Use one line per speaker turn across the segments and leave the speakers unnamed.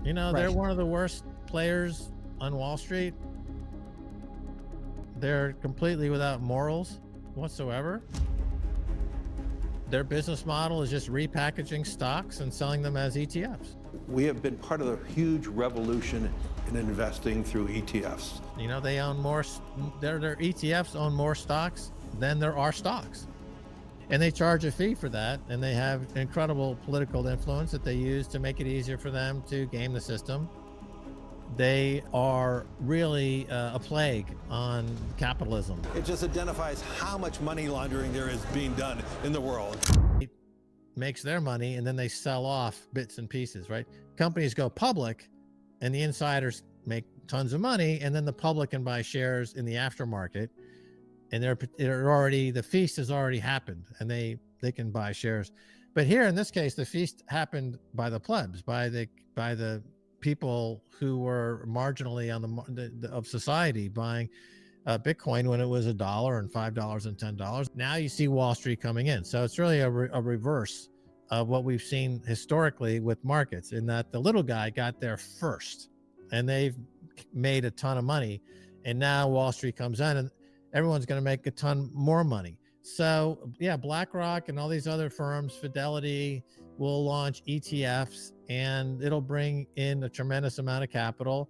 You know, they're
Right.
one of the worst players on Wall Street. They're completely without morals whatsoever. Their business model is just repackaging stocks and selling them as ETFs.
We have been part of the huge revolution in investing through ETFs.
You know, they own more, their ETFs own more stocks than there are stocks. And they charge a fee for that. And they have incredible political influence that they use to make it easier for them to game the system. They are really a plague on capitalism.
It just identifies how much money laundering there is being done in the world.
It makes their money and then they sell off bits and pieces, right? Companies go public and the insiders make tons of money, and then the public can buy shares in the aftermarket, and the feast has already happened, and they can buy shares. But here in this case, the feast happened by the plebs, by the people who were marginally on of society buying Bitcoin when it was $1 and $5 and $10. Now you see Wall Street coming in. So it's really a reverse of what we've seen historically with markets, in that the little guy got there first and they've made a ton of money. And now Wall Street comes in and everyone's going to make a ton more money. So yeah, BlackRock and all these other firms, Fidelity, will launch ETFs, and it'll bring in a tremendous amount of capital.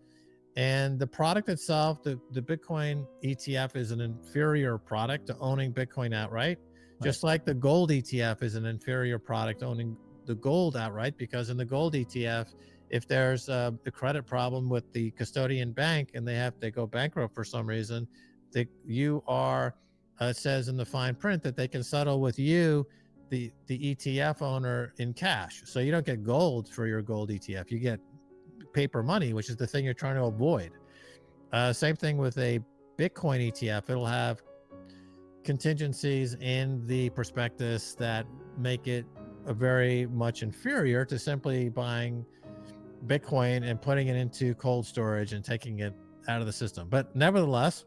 And the product itself, the Bitcoin ETF, is an inferior product to owning Bitcoin outright, just like the gold ETF is an inferior product owning the gold outright, because in the gold ETF, if there's a credit problem with the custodian bank and they go bankrupt for some reason, you are, it says in the fine print that they can settle with you, the ETF owner, in cash. So you don't get gold for your gold ETF. You get paper money, which is the thing you're trying to avoid. Same thing with a Bitcoin ETF. It'll have contingencies in the prospectus that make it very much inferior to simply buying Bitcoin and putting it into cold storage and taking it out of the system. But nevertheless,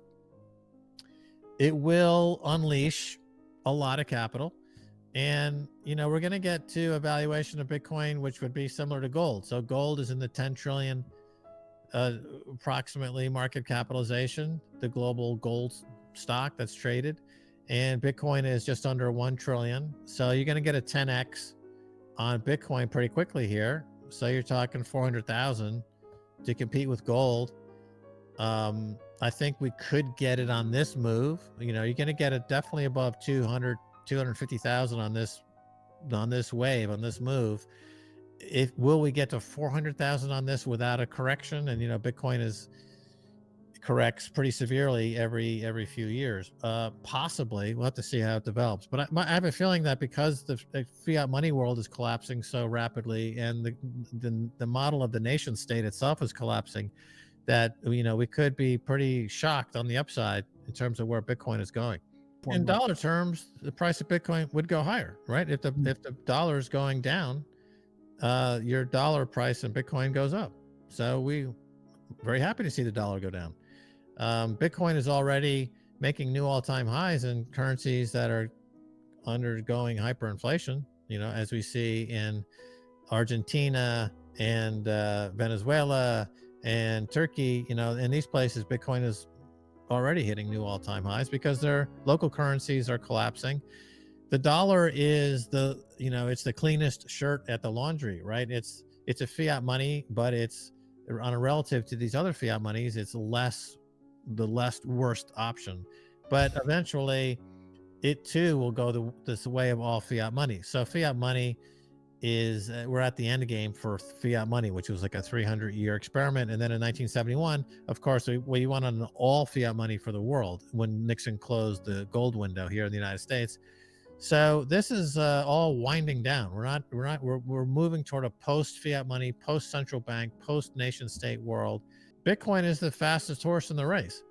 it will unleash a lot of capital. And, you know, we're going to get to a valuation of Bitcoin, which would be similar to gold. So gold is in the 10 trillion approximately market capitalization, the global gold stock that's traded. And Bitcoin is just under 1 trillion. So you're going to get a 10x on Bitcoin pretty quickly here. So you're talking 400,000 to compete with gold. I think we could get it on this move. You know, you're going to get it definitely above 250,000 on this wave, on this move. Will we get to 400,000 on this without a correction? And, you know, Bitcoin corrects pretty severely every few years. Possibly. We'll have to see how it develops. But I have a feeling that because the fiat money world is collapsing so rapidly, and the model of the nation state itself is collapsing, that, you know, we could be pretty shocked on the upside in terms of where Bitcoin is going. In dollar terms, the price of Bitcoin would go higher, right? If the dollar is going down, your dollar price in Bitcoin goes up. So we very happy to see the dollar go down. Bitcoin is already making new all-time highs in currencies that are undergoing hyperinflation, you know, as we see in Argentina and Venezuela and Turkey. You know, in these places, Bitcoin is already hitting new all-time highs because their local currencies are collapsing. The dollar is it's the cleanest shirt at the laundry, right? It's a fiat money, but it's on a relative to these other fiat monies, it's the less worst option. But eventually it too will go this way of all fiat money. So fiat money is, we're at the end game for fiat money, which was like a 300-year experiment. And then in 1971, of course, we went on an all fiat money for the world when Nixon closed the gold window here in the United States. So this is all winding down. We're moving toward a post fiat money, post central bank, post nation state world. Bitcoin is the fastest horse in the race.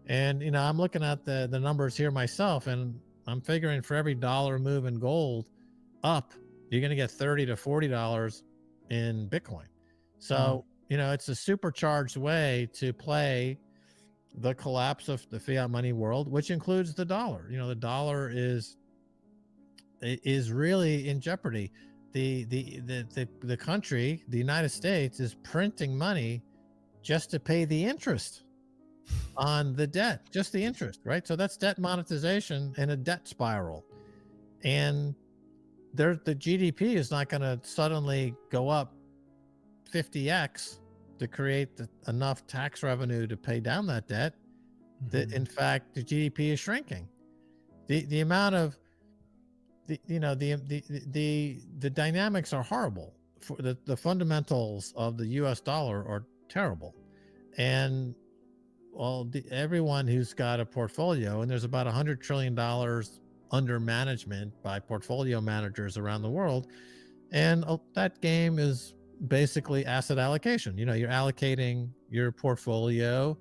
And, you know, I'm looking at the numbers here myself, and I'm figuring for every dollar move in gold up, you're going to get $30 to $40 in Bitcoin. So, you know, it's a supercharged way to play the collapse of the fiat money world, which includes the dollar. You know, the dollar is really in jeopardy. the country, the United States, is printing money just to pay the interest on the debt, just the interest, right? So that's debt monetization and a debt spiral. And the GDP is not going to suddenly go up 50x to create enough tax revenue to pay down that debt. That in fact the GDP is shrinking. The amount of the dynamics are horrible. For the fundamentals of the U.S. dollar are terrible, and everyone who's got a portfolio, and there's about $100 trillion under management by portfolio managers around the world, and that game is basically asset allocation. You're allocating your portfolio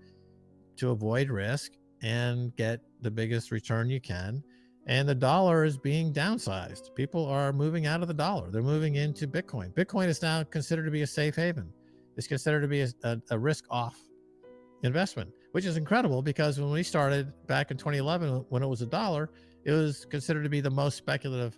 to avoid risk and get the biggest return you can. And the dollar is being downsized. People are moving out of the dollar. They're moving into Bitcoin. Bitcoin is now considered to be a safe haven. It's considered to be a risk-off investment, which is incredible because when we started back in 2011, when it was $1, it was considered to be the most speculative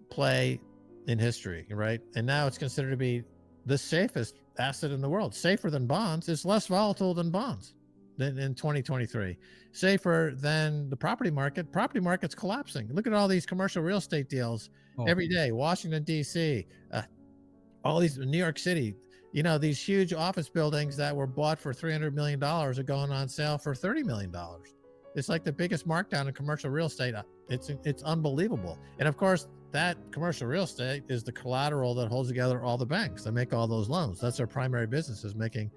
play in history, right? And now it's considered to be the safest asset in the world, safer than bonds. It's less volatile than bonds in 2023, safer than the property market. Property market's collapsing. Look at all these commercial real estate deals every day. Washington, D.C., all these, New York City, these huge office buildings that were bought for $300 million are going on sale for $30 million. It's like the biggest markdown in commercial real estate. It's unbelievable. And of course, that commercial real estate is the collateral that holds together all the banks that make all those loans. That's their primary business, is making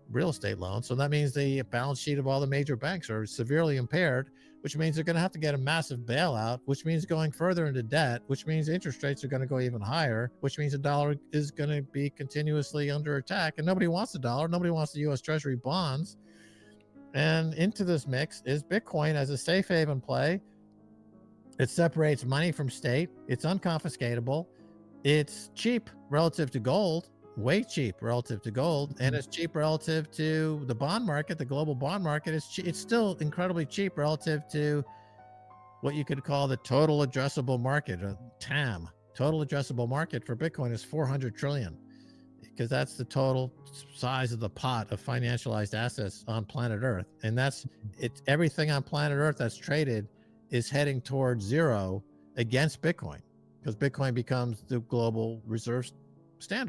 real estate loans. So that means the balance sheet of all the major banks are severely impaired, which means they're going to have to get a massive bailout, which means going further into debt, which means interest rates are going to go even higher, which means the dollar is going to be continuously under attack. And nobody wants the dollar. Nobody wants the U.S. Treasury bonds. And into this mix is Bitcoin as a safe haven play. It separates money from state. It's unconfiscatable. It's cheap relative to gold, way cheap relative to gold, and it's cheap relative to the bond market. The global bond market it's still incredibly cheap relative to what you could call the total addressable market, TAM. Total addressable market for Bitcoin is 400 trillion, because that's the total size of the pot of financialized assets on planet Earth. And it's everything on planet Earth that's traded is heading towards zero against Bitcoin, because Bitcoin becomes the global reserve standard.